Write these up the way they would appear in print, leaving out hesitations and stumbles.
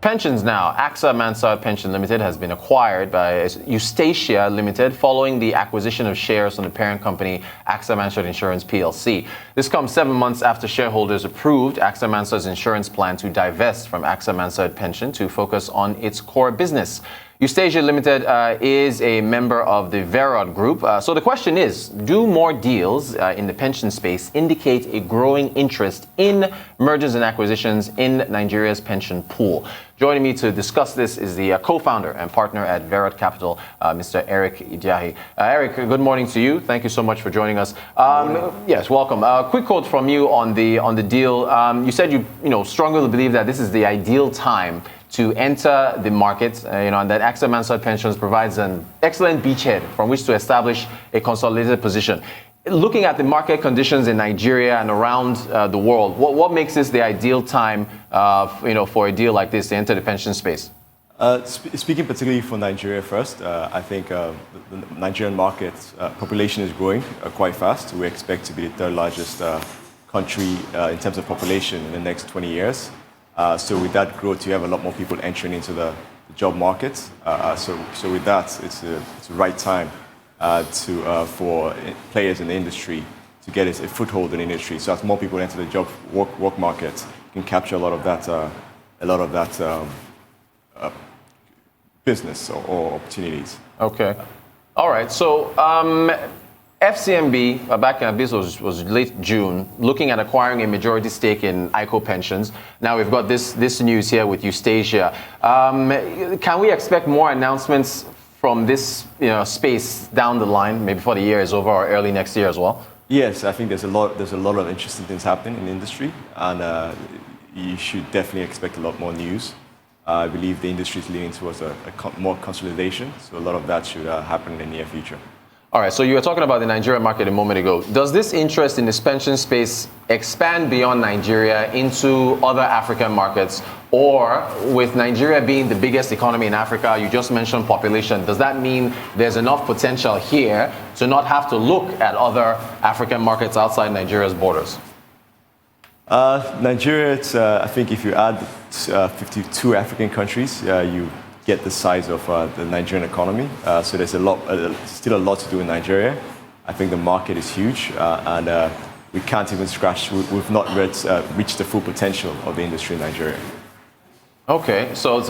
Pensions now. AXA Mansard Pension Limited has been acquired by Eusacia Limited following the acquisition of shares from the parent company AXA Mansard Insurance PLC. This comes 7 months after shareholders approved AXA Mansard's insurance plan to divest from AXA Mansard Pension to focus on its core business. Eusacia Limited is a member of the Verod Group. So the question is, do more deals in the pension space indicate a growing interest in mergers and acquisitions in Nigeria's pension pool? Joining me to discuss this is the co-founder and partner at Verod Capital, Mr. Eric Idiahi. Eric, good morning to you. Thank you so much for joining us. Yes, welcome. Quick quote from you on the deal. You said you strongly believe that this is the ideal time to enter the market, and that AXA Mansard Pensions provides an excellent beachhead from which to establish a consolidated position. Looking at the market conditions in Nigeria and around the world, what makes this the ideal time, for a deal like this to enter the pension space? Speaking particularly for Nigeria first, I think the Nigerian market population is growing quite fast. We expect to be the third largest country in terms of population in the next 20 years. So with that growth, you have a lot more people entering into the job market. So with that, it's the right time for players in the industry to get a foothold in the industry. So as more people enter the work market, you can capture a lot of that business or opportunities. Okay. All right. So FCMB, back in this was late June, looking at acquiring a majority stake in ICO Pensions. Now we've got this news here with Eusacia. Can we expect more announcements from this space down the line, maybe before the year is over or early next year as well? Yes, I think there's a lot of interesting things happening in the industry, and you should definitely expect a lot more news. I believe the industry is leaning towards more consolidation, so a lot of that should happen in the near future. All right, so you were talking about the Nigerian market a moment ago. Does this interest in this pension space expand beyond Nigeria into other African markets? Or with Nigeria being the biggest economy in Africa, you just mentioned population, does that mean there's enough potential here to not have to look at other African markets outside Nigeria's borders? Nigeria, I think if you add 52 African countries, you get the size of the Nigerian economy. So there's still a lot to do in Nigeria. I think the market is huge, and we can't even scratch. We've not reached the full potential of the industry in Nigeria. Okay, so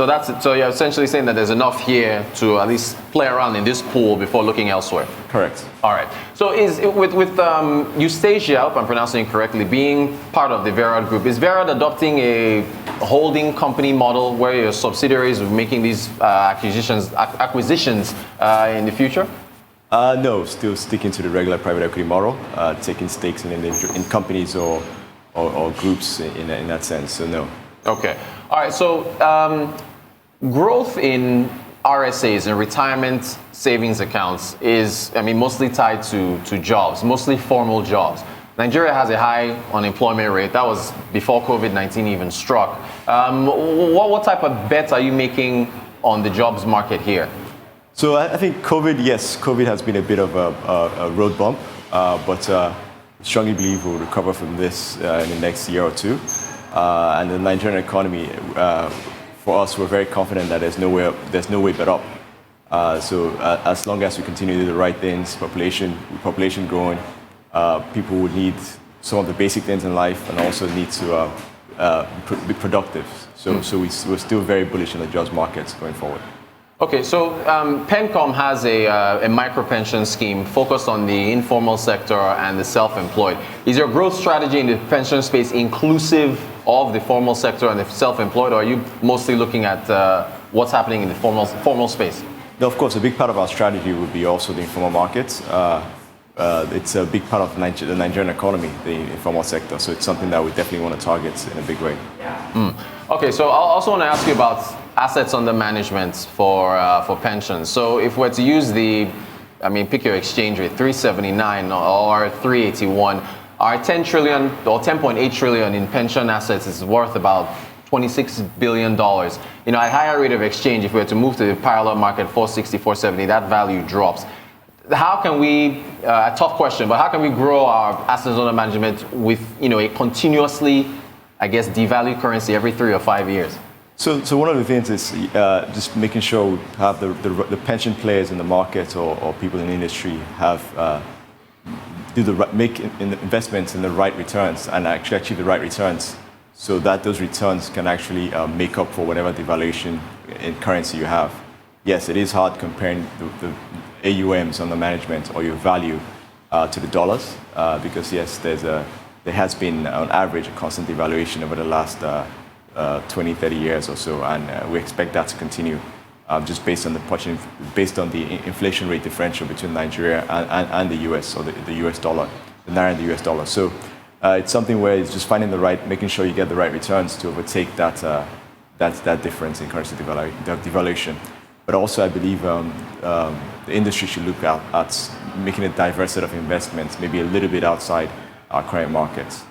you're essentially saying that there's enough here to at least play around in this pool before looking elsewhere. Correct. All right. So with Eusacia, I hope I'm pronouncing it correctly, being part of the Verod Group, is Verod adopting a holding company model where your subsidiaries are making these acquisitions in the future? No, still sticking to the regular private equity model, taking stakes in companies or groups in that sense. So no. Okay. All right. So growth in RSAs and retirement savings accounts is, mostly tied to jobs, mostly formal jobs. Nigeria has a high unemployment rate. That was before COVID-19 even struck. What type of bets are you making on the jobs market here? So I think COVID has been a bit of a road bump, but I strongly believe we'll recover from this in the next year or two. And the Nigerian economy, for us, we're very confident that there's no way but up. So as long as we continue to do the right things, population growing, people would need some of the basic things in life and also need to be productive. So we're still very bullish on the jobs markets going forward. Okay, so PenCom has a micro pension scheme focused on the informal sector and the self-employed. Is your growth strategy in the pension space inclusive of the formal sector and the self-employed, or are you mostly looking at what's happening in the formal space? No, of course, a big part of our strategy would be also the informal markets. It's a big part of the Nigerian economy, the informal sector, so it's something that we definitely want to target in a big way. Okay, so I also want to ask you about assets under management for pensions. So if we're to use pick your exchange rate, 379 or 381, our 10 trillion or 10.8 trillion in pension assets is worth about $26 billion. At higher rate of exchange, if we were to move to the parallel market, 460, 470, that value drops. How can we, a tough question, but how can we grow our assets under management with, a continuously, devalued currency every 3 or 5 years? So one of the things is just making sure we have the pension players in the market or people in the industry have make investments in the right returns and actually achieve the right returns, so that those returns can actually make up for whatever devaluation in currency you have. Yes, it is hard comparing the AUMs on the management or your value to the dollars because yes, there has been on average a constant devaluation over the last 20, 30 years or so, and we expect that to continue just based on the inflation rate differential between Nigeria and the US, or the US dollar, the Naira and the US dollar. So it's something where it's just making sure you get the right returns to overtake that difference in currency devaluation. But also I believe the industry should look at making a diverse set of investments, maybe a little bit outside our current markets.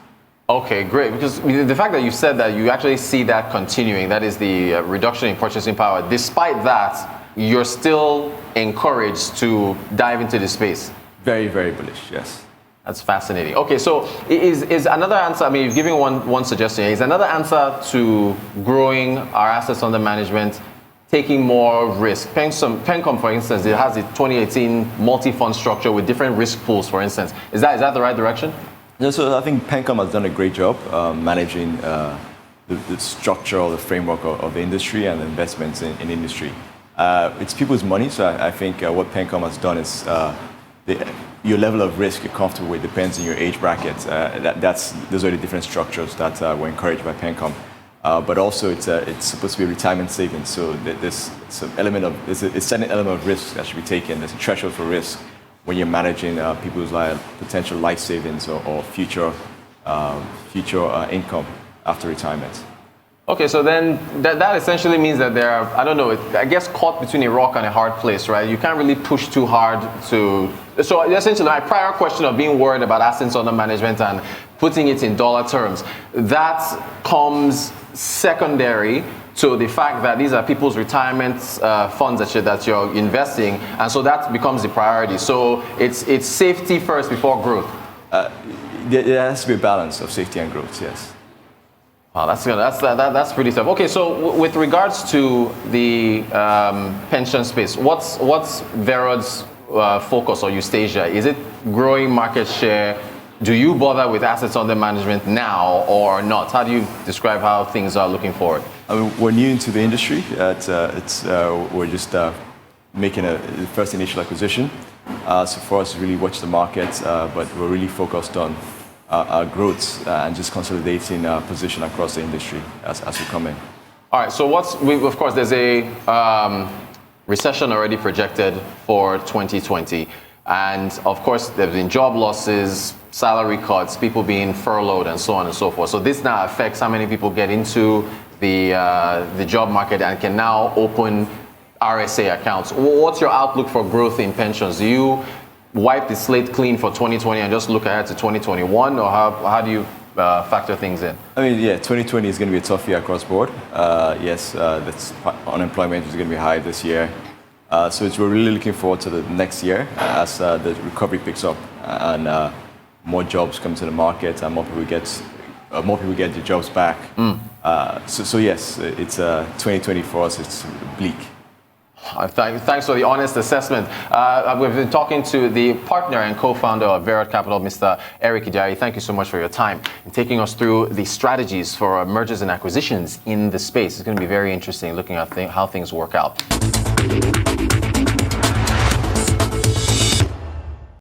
Okay, great. Because the fact that you said that you actually see that continuing, that is the reduction in purchasing power, despite that, you're still encouraged to dive into this space. Very, very bullish, yes. That's fascinating. Okay, so is another answer, I mean, you've given one suggestion, is another answer to growing our assets under management taking more risk? Pencom, for instance, it has the 2018 multi-fund structure with different risk pools, for instance. Is that the right direction? Yeah, so I think Pencom has done a great job managing the structure or the framework of the industry and the investments in industry. It's people's money, so I think what Pencom has done is your level of risk you're comfortable with depends on your age bracket. Those are the different structures that were encouraged by Pencom. But also it's supposed to be retirement savings, so there's a certain element of risk that should be taken. There's a threshold for risk when you're managing people's potential life savings or future income after retirement. Okay, so then that essentially means that there are, I don't know, I guess caught between a rock and a hard place, right? You can't really push too hard to... So essentially, my prior question of being worried about assets under management and putting it in dollar terms, that comes secondary to the fact that these are people's retirement funds that you're investing, and so that becomes the priority. So it's safety first before growth. There has to be a balance of safety and growth, yes. Wow, that's pretty tough. Okay, so with regards to the pension space, what's Verod's focus or Eusacia? Is it growing market share? Do you bother with assets under management now or not? How do you describe how things are looking forward? I mean, we're new into the industry. We're just making the first initial acquisition. So for us to really watch the market, but we're really focused on our growth and just consolidating our position across the industry as we come in. All right, so of course, there's a recession already projected for 2020. And of course, there's been job losses, salary cuts, people being furloughed, and so on and so forth. So this now affects how many people get into the job market and can now open RSA accounts. What's your outlook for growth in pensions? Do you wipe the slate clean for 2020 and just look ahead to 2021, or how do you factor things in? I mean, yeah, 2020 is going to be a tough year across board. Yes, unemployment is going to be high this year. So we're really looking forward to the next year as the recovery picks up and more jobs come to the market and more people get their jobs back. So yes, it's 2020 for us. It's bleak. Thanks for the honest assessment. We've been talking to the partner and co-founder of Verod Capital, Mr. Eric Idiahi. Thank you so much for your time and taking us through the strategies for mergers and acquisitions in the space. It's going to be very interesting looking at how things work out.